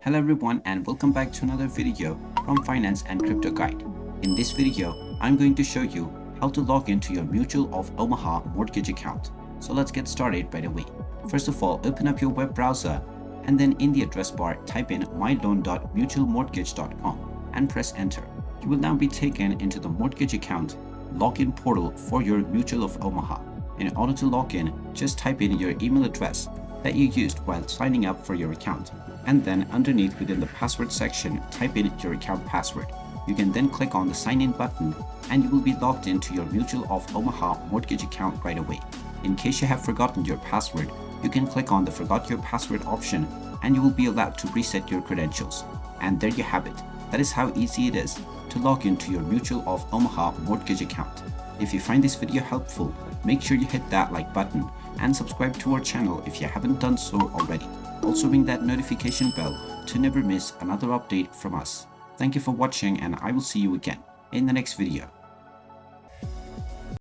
Hello everyone and welcome back to another video from Finance and Crypto Guide. In this video, I'm going to show you how to log into your Mutual of Omaha Mortgage account. So let's get started right away. First of all, open up your web browser and then in the address bar type in myloan.mutualmortgage.com and press enter. You will now be taken into the mortgage account login portal for your Mutual of Omaha. In order to log in, just type in your email address that you used while signing up for your account, and then underneath within the password section type in your account password. You can then click on the sign in button and you will be logged into your Mutual of Omaha mortgage account right away. In case you have forgotten your password, you can click on the forgot your password option and you will be allowed to reset your credentials. And there you have it. That is how easy it is to log into your Mutual of Omaha mortgage account. If you find this video helpful, make sure you hit that like button and subscribe to our channel if you haven't done so already. Also ring that notification bell to never miss another update from us. Thank you for watching and I will see you again in the next video.